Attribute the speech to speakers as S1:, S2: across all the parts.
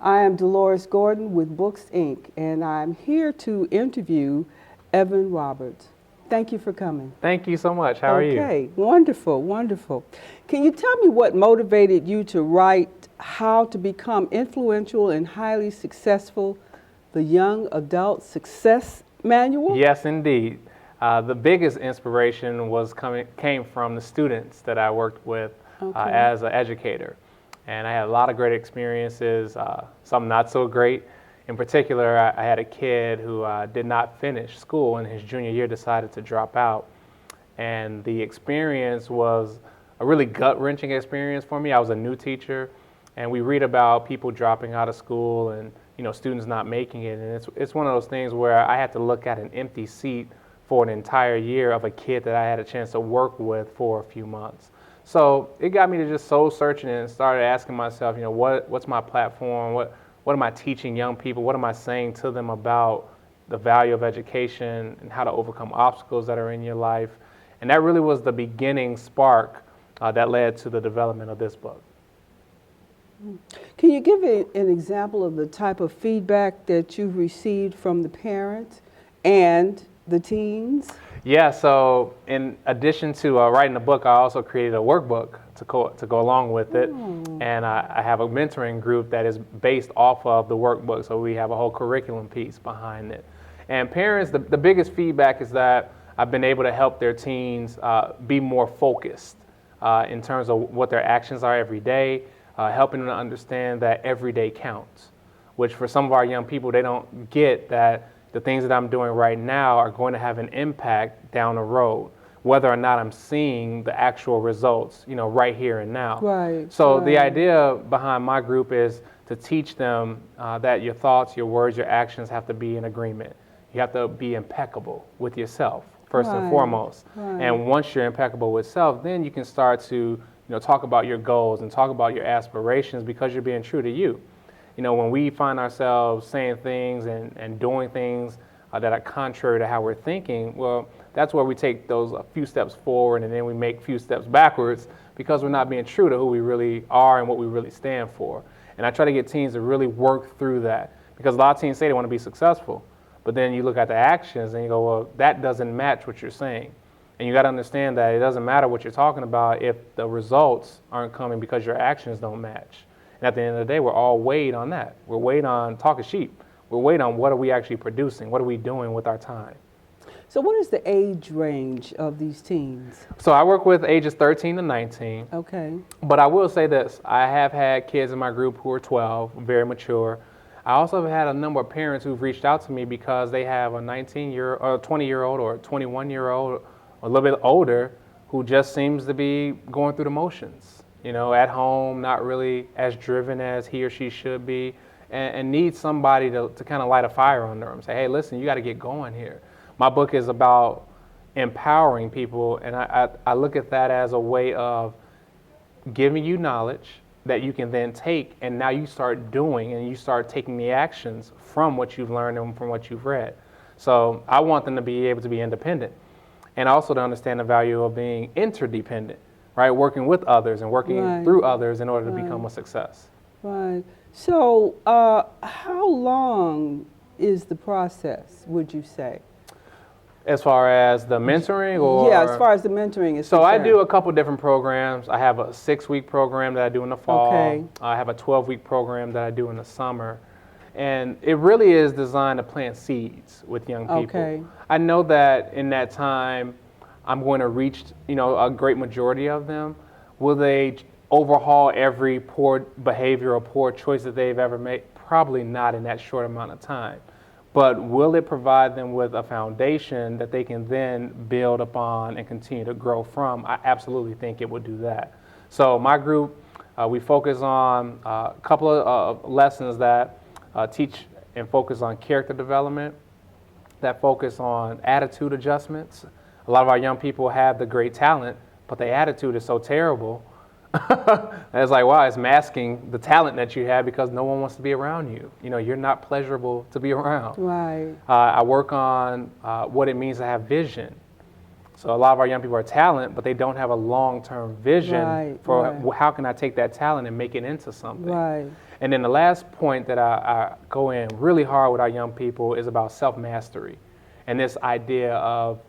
S1: I am Dolores Gordon with Books Inc., and I'm here to interview Evan Roberts. Thank you for coming.
S2: Thank you so much. How are you?
S1: Okay, wonderful, wonderful. Can you tell me what motivated you to write How to Become Influential and Highly Successful, the Young Adult Success Manual?
S2: Yes, indeed. The biggest inspiration came from the students that I worked with as an educator. And I had a lot of great experiences, some not so great. In particular, I had a kid who did not finish school and his junior year decided to drop out. And the experience was a really gut-wrenching experience for me. I was a new teacher, and we read about people dropping out of school and students not making it. And it's one of those things where I had to look at an empty seat for an entire year of a kid that I had a chance to work with for a few months. So it got me to just soul searching and started asking myself, what's my platform? What am I teaching young people? What am I saying to them about the value of education and how to overcome obstacles that are in your life? And that really was the beginning spark that led to the development of this book.
S1: Can you give an example of the type of feedback that you've received from the parents and the teens?
S2: Yeah, so in addition to writing the book, I also created a workbook to go along with it. And I have a mentoring group that is based off of the workbook, so we have a whole curriculum piece behind it. And parents, the biggest feedback is that I've been able to help their teens be more focused in terms of what their actions are every day, helping them to understand that every day counts, which for some of our young people, they don't get that the things that I'm doing right now are going to have an impact down the road, whether or not I'm seeing the actual results, right here and now.
S1: Right.
S2: So the idea behind my group is to teach them that your thoughts, your words, your actions have to be in agreement. You have to be impeccable with yourself, first and foremost. And once you're impeccable with self, then you can start to talk about your goals and talk about your aspirations because you're being true to you. When we find ourselves saying things and doing things that are contrary to how we're thinking, well, that's where we take those a few steps forward and then we make a few steps backwards because we're not being true to who we really are and what we really stand for. And I try to get teens to really work through that because a lot of teens say they want to be successful, but then you look at the actions and you go, well, that doesn't match what you're saying. And you got to understand that it doesn't matter what you're talking about if the results aren't coming because your actions don't match. And at the end of the day, we're all weighed on that. We're weighed on talking sheep. We're weighed on what are we actually producing? What are we doing with our time?
S1: So what is the age range of these teens?
S2: So I work with ages 13 to 19.
S1: Okay.
S2: But I will say this. I have had kids in my group who are 12, very mature. I also have had a number of parents who've reached out to me because they have a 19-year or a 20-year-old or a 21-year-old or a little bit older who just seems to be going through the motions. At home, not really as driven as he or she should be, and needs somebody to kind of light a fire under them. Say, hey, listen, you got to get going here. My book is about empowering people, and I look at that as a way of giving you knowledge that you can then take, and now you start doing, and you start taking the actions from what you've learned and from what you've read. So I want them to be able to be independent, and also to understand the value of being interdependent. Right, working with others and working through others in order to become a success.
S1: Right. So, how long is the process, would you say?
S2: As far as the mentoring, or
S1: yeah, as far as the mentoring is
S2: so
S1: concerned.
S2: I do a couple different programs. I have a 6-week program that I do in the fall.
S1: Okay.
S2: I have a 12-week program that I do in the summer. And it really is designed to plant seeds with young people.
S1: Okay.
S2: I know that in that time, I'm going to reach, a great majority of them. Will they overhaul every poor behavior or poor choice that they've ever made? Probably not in that short amount of time. But will it provide them with a foundation that they can then build upon and continue to grow from? I absolutely think it would do that. So my group, we focus on a couple of lessons that teach and focus on character development, that focus on attitude adjustments. A lot of our young people have the great talent, but their attitude is so terrible. And it's like, wow, it's masking the talent that you have because no one wants to be around you. You're not pleasurable to be around.
S1: Right.
S2: I work on what it means to have vision. So a lot of our young people are talent, but they don't have a long-term vision for how can I take that talent and make it into something.
S1: Right.
S2: And then the last point that I go in really hard with our young people is about self-mastery, and this idea of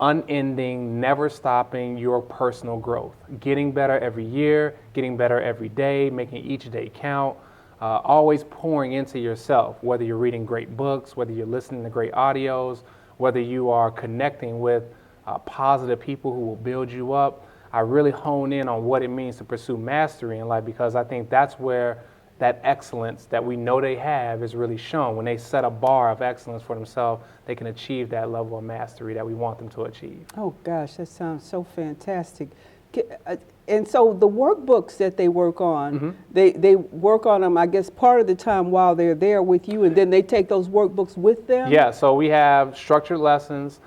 S2: unending, never stopping your personal growth, getting better every year, getting better every day, making each day count, always pouring into yourself, whether you're reading great books, whether you're listening to great audios, whether you are connecting with positive people who will build you up. I really hone in on what it means to pursue mastery in life, because I think that's where that excellence that we know they have is really shown. When they set a bar of excellence for themselves, they can achieve that level of mastery that we want them to achieve.
S1: Oh gosh, that sounds so fantastic. And so the workbooks that they work on, they work on them, I guess, part of the time while they're there with you, and then they take those workbooks with them?
S2: Yeah, so we have structured lessons.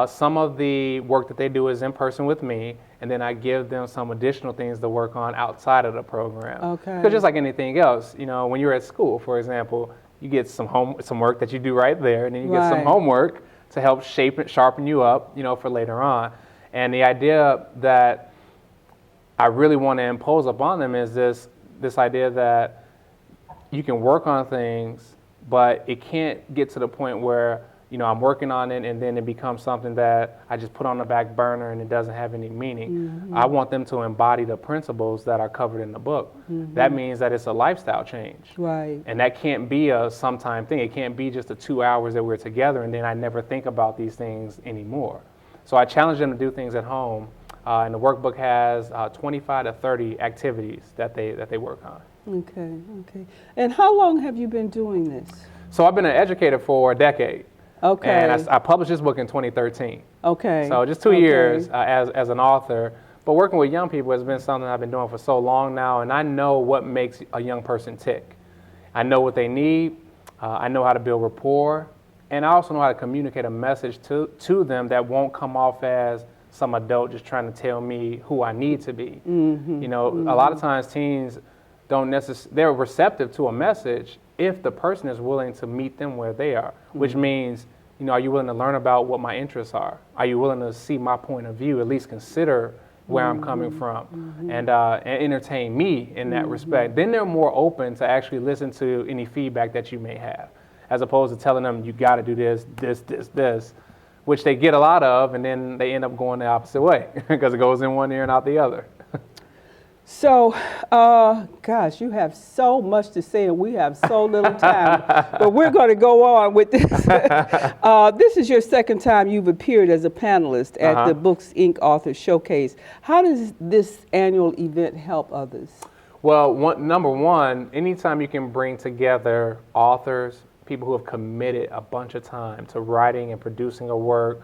S2: Some of the work that they do is in person with me, and then I give them some additional things to work on outside of the program.
S1: Okay.
S2: Because just like anything else, you know, when you're at school, for example, you get some work that you do right there, and then you get some homework to help sharpen you up, you know, for later on. And the idea that I really want to impose upon them is this idea that you can work on things, but it can't get to the point where, you know, I'm working on it and then it becomes something that I just put on the back burner and it doesn't have any meaning. I want them to embody the principles that are covered in the book. That means that it's a lifestyle change.
S1: Right.
S2: And that can't be a sometime thing. It can't be just the 2 hours that we're together and then I never think about these things anymore. So I challenge them to do things at home. And the workbook has 25 to 30 activities that they work on.
S1: Okay, okay. And how long have you been doing this?
S2: So I've been an educator for a decade.
S1: Okay.
S2: And I published this book in 2013.
S1: Okay.
S2: So just 2 years as an author. But working with young people has been something I've been doing for so long now, and I know what makes a young person tick. I know what they need. I know how to build rapport. And I also know how to communicate a message to them that won't come off as some adult just trying to tell me who I need to be. You know, a lot of times teens they're receptive to a message if the person is willing to meet them where they are, which means, you know, are you willing to learn about what my interests are? Are you willing to see my point of view, at least consider where I'm coming from, and entertain me in that respect? Then they're more open to actually listen to any feedback that you may have, as opposed to telling them you got to do this, which they get a lot of, and then they end up going the opposite way because it goes in one ear and out the other.
S1: So, gosh, you have so much to say, and we have so little time. But we're going to go on with this. This is your second time you've appeared as a panelist at the Books Inc. Author Showcase. How does this annual event help others?
S2: Well, number one, anytime you can bring together authors, people who have committed a bunch of time to writing and producing a work,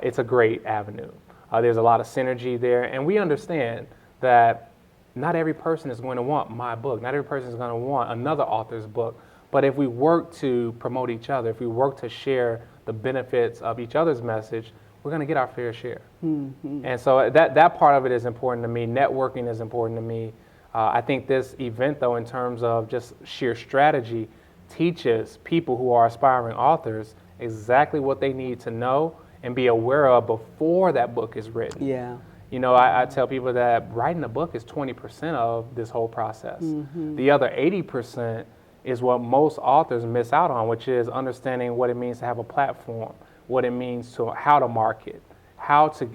S2: it's a great avenue. There's a lot of synergy there, and we understand that not every person is going to want my book. Not every person is going to want another author's book. But if we work to promote each other, if we work to share the benefits of each other's message, we're going to get our fair share. And so that part of it is important to me. Networking is important to me. I think this event, though, in terms of just sheer strategy, teaches people who are aspiring authors exactly what they need to know and be aware of before that book is written.
S1: Yeah.
S2: You know, I tell people that writing a book is 20% of this whole process. The other 80% is what most authors miss out on, which is understanding what it means to have a platform, what it means to how to market, how to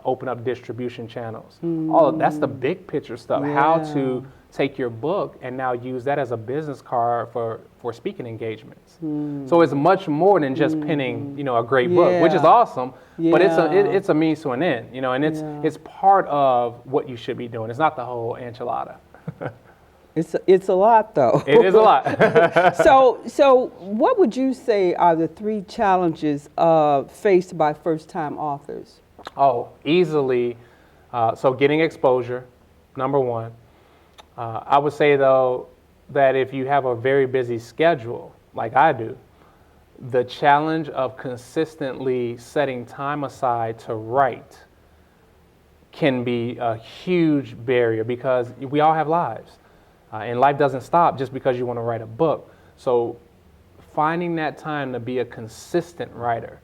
S2: open up distribution channels. That's the big picture stuff.
S1: Yeah.
S2: How to take your book and now use that as a business card for speaking engagements. So it's much more than just penning, you know, a great book, which is awesome, but it's a means to an end, you know, and it's part of what you should be doing. It's not the whole enchilada.
S1: It's a lot, though.
S2: It is a lot.
S1: So what would you say are the 3 challenges faced by first-time authors?
S2: Oh, easily. So getting exposure, number one. I would say, though, that if you have a very busy schedule, like I do, the challenge of consistently setting time aside to write can be a huge barrier because we all have lives. And life doesn't stop just because you want to write a book. So finding that time to be a consistent writer,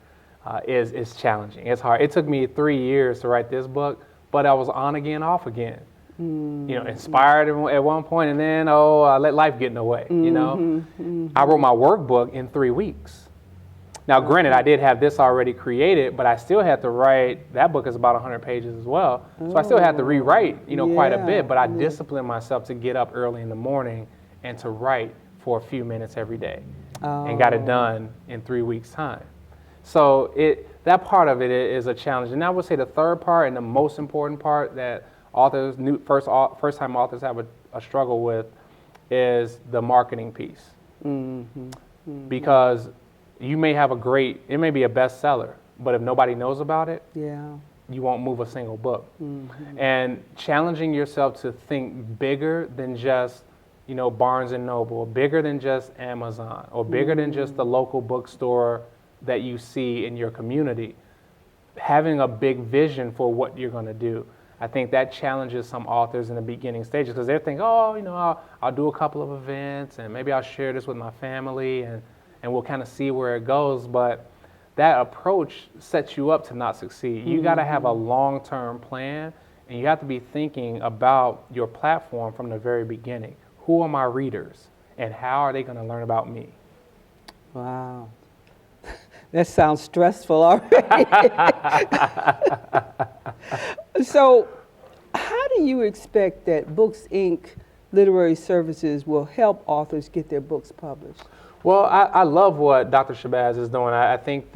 S2: is challenging. It's hard. It took me 3 years to write this book, but I was on again, off again. You know, inspired at one point, and then I let life get in the way. You know, I wrote my workbook in 3 weeks. Now, granted, I did have this already created, but I still had to write. That book is about 100 pages as well, so I still had to rewrite, you know, quite a bit. But I disciplined myself to get up early in the morning and to write for a few minutes every day, and got it done in 3 weeks' time. So that part of it is a challenge. And I would say the third part and the most important part that authors, first-time authors have a struggle with is the marketing piece. Because you may have it may be a bestseller, but if nobody knows about it, you won't move a single book. And challenging yourself to think bigger than just, you know, Barnes and Noble, or bigger than just Amazon, or bigger than just the local bookstore that you see in your community. Having a big vision for what you're going to do. I think that challenges some authors in the beginning stages, because they're thinking, you know, I'll do a couple of events and maybe I'll share this with my family and we'll kind of see where it goes. But that approach sets you up to not succeed. You got to have a long-term plan, and you have to be thinking about your platform from the very beginning. Who are my readers, and how are they going to learn about me?
S1: Wow. That sounds stressful already. So, how do you expect that Books, Inc. Literary Services will help authors get their books published?
S2: Well, I love what Dr. Shabazz is doing. I think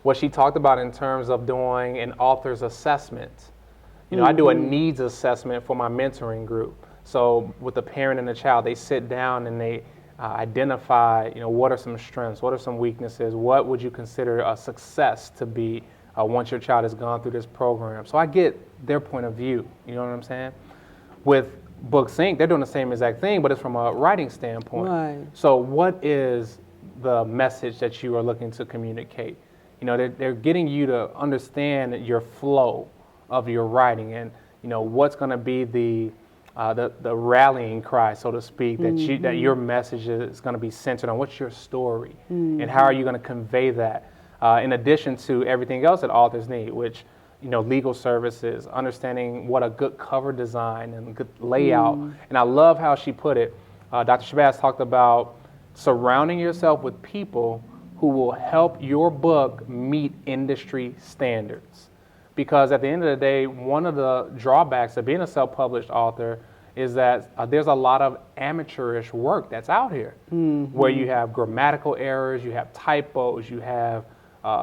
S2: what she talked about in terms of doing an author's assessment. You know, I do a needs assessment for my mentoring group. So with the parent and the child, they sit down and they identify, you know, what are some strengths, what are some weaknesses, what would you consider a success to be once your child has gone through this program. So I get their point of view, you know what I'm saying? With Books, Inc., they're doing the same exact thing, but it's from a writing standpoint.
S1: Right.
S2: So what is the message that you are looking to communicate? You know, they're getting you to understand your flow of your writing, and, you know, what's going to be the rallying cry, so to speak, that your message is going to be centered on. What's your story, and how are you going to convey that? In addition to everything else that authors need, which, you know, legal services, understanding what a good cover design and good layout. And I love how she put it. Dr. Shabazz talked about surrounding yourself with people who will help your book meet industry standards. Because at the end of the day, one of the drawbacks of being a self-published author is that there's a lot of amateurish work that's out here, where you have grammatical errors, you have typos, you have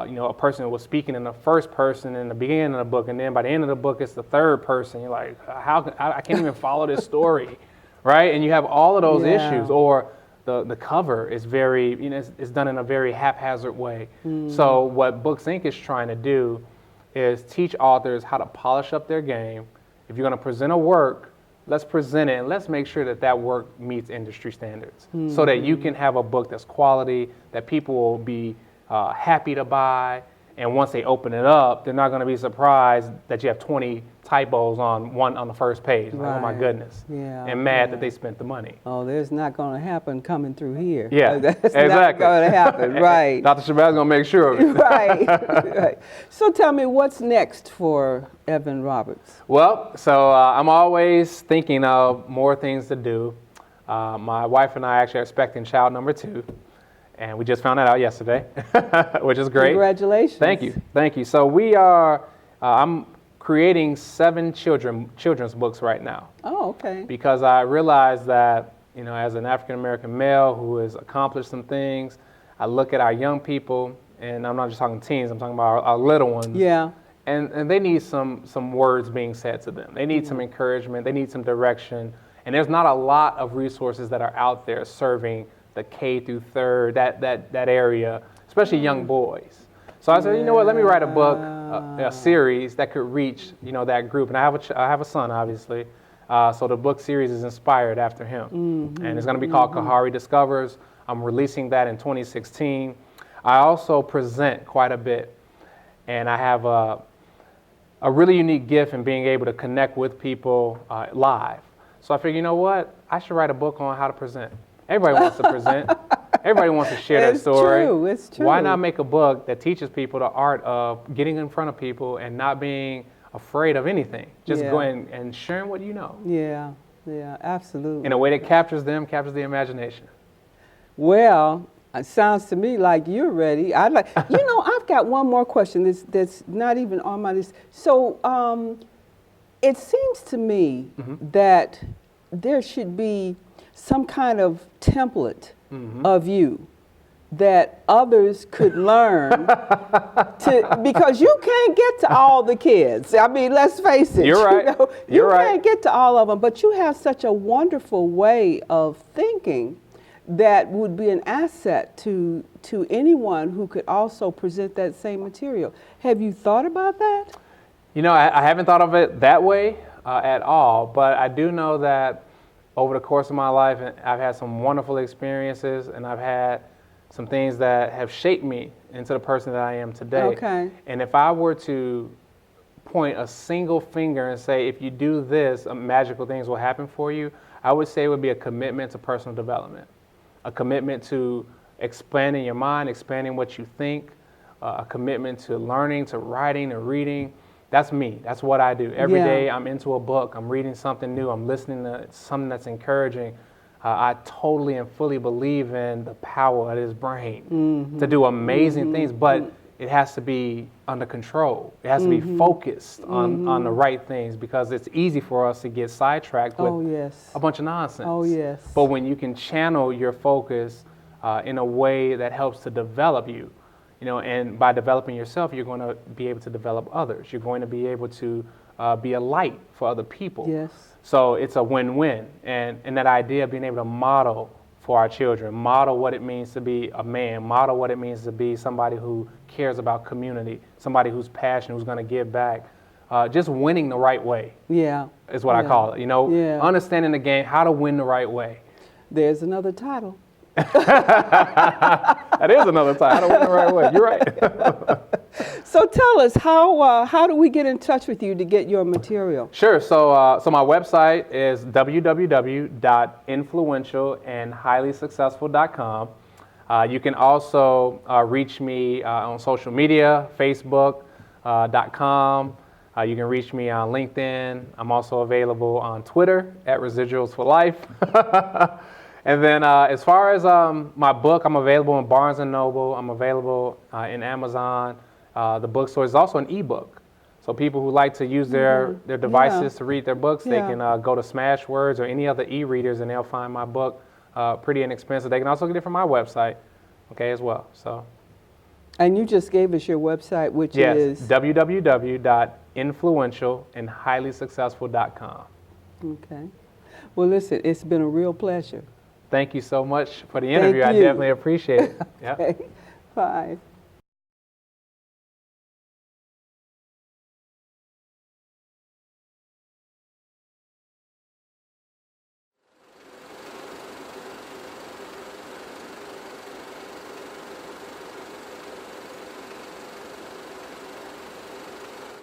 S2: you know, a person who was speaking in the first person in the beginning of the book, and then by the end of the book, it's the third person. You're like, I can't even follow this story, right? And you have all of those issues, or the cover is very, you know, it's done in a very haphazard way. So what Books, Inc. is trying to do is teach authors how to polish up their game. If you're going to present a work, let's present it, and let's make sure that that work meets industry standards, so that you can have a book that's quality, that people will be happy to buy, and once they open it up, they're not going to be surprised that you have 20 typos on the first page. Like, oh my goodness, and mad that they spent the money.
S1: Oh, there's not going to happen coming through here.
S2: Yeah,
S1: that's
S2: exactly.
S1: not going to happen, right?
S2: Dr. Shabazz is going to make sure of it.
S1: Right. So tell me, what's next for Evan Roberts?
S2: Well, so I'm always thinking of more things to do. My wife and I actually are expecting child number 2. And we just found that out yesterday, which is great.
S1: Congratulations.
S2: Thank you. So we are, I'm creating 7 children's books right now.
S1: Oh, okay.
S2: Because I realized that, you know, as an African-American male who has accomplished some things, I look at our young people, and I'm not just talking teens, I'm talking about our little ones.
S1: Yeah.
S2: And they need some words being said to them. They need some encouragement, they need some direction. And there's not a lot of resources that are out there serving the K through 3rd, that area, especially young boys. So I said, you know what, let me write a book, a series that could reach, you know, that group. And I have a son, obviously. So the book series is inspired after him. And it's going to be called Kahari Discovers. I'm releasing that in 2016. I also present quite a bit. And I have a really unique gift in being able to connect with people live. So I figured, you know what, I should write a book on how to present. Everybody wants to present. Everybody wants to share their story.
S1: It's true.
S2: Why not make a book that teaches people the art of getting in front of people and not being afraid of anything? Just going and sharing what you know.
S1: Yeah, absolutely.
S2: In a way that captures them, captures the imagination.
S1: Well, it sounds to me like you're ready. I've got one more question that's not even on my list. So it seems to me that there should be some kind of template of you that others could learn because you can't get to all the kids. I mean, let's face it.
S2: You're right.
S1: You can't get to all of them, but you have such a wonderful way of thinking that would be an asset to anyone who could also present that same material. Have you thought about that?
S2: You know, I haven't thought of it that way at all, but I do know that over the course of my life, I've had some wonderful experiences, and I've had some things that have shaped me into the person that I am today.
S1: Okay.
S2: And if I were to point a single finger and say, if you do this, magical things will happen for you, I would say it would be a commitment to personal development. A commitment to expanding your mind, expanding what you think, a commitment to learning, to writing, to reading. That's me. That's what I do. Every day I'm into a book. I'm reading something new. I'm listening to something that's encouraging. I totally and fully believe in the power of his brain to do amazing things, but it has to be under control. It has to be focused on the right things, because it's easy for us to get sidetracked with a bunch of nonsense.
S1: Oh, yes.
S2: But when you can channel your focus in a way that helps to develop you, and by developing yourself, you're going to be able to develop others. You're going to be able to be a light for other people.
S1: Yes.
S2: So it's a win-win. And that idea of being able to model for our children, model what it means to be a man, model what it means to be somebody who cares about community, somebody who's passionate, who's going to give back. Just winning the right way is what I call it. Understanding the game, how to win the right way.
S1: There's another title.
S2: That is another title, how to win the right way. You're right.
S1: So tell us, how do we get in touch with you to get your material?
S2: Sure. So my website is www.influentialandhighlysuccessful.com. You can also reach me on social media, Facebook.com. You can reach me on LinkedIn. I'm also available on Twitter @ResidualsForLife. And then as far as my book, I'm available in Barnes & Noble. I'm available in Amazon. The bookstore is also an ebook. So people who like to use their devices to read their books, they can go to Smashwords or any other e-readers, and they'll find my book pretty inexpensive. They can also get it from my website, as well. So.
S1: And you just gave us your website, which is?
S2: www.influentialandhighlysuccessful.com.
S1: Okay. Well, listen, it's been a real pleasure.
S2: Thank you so much for the interview. I definitely appreciate it.
S1: Okay. Bye.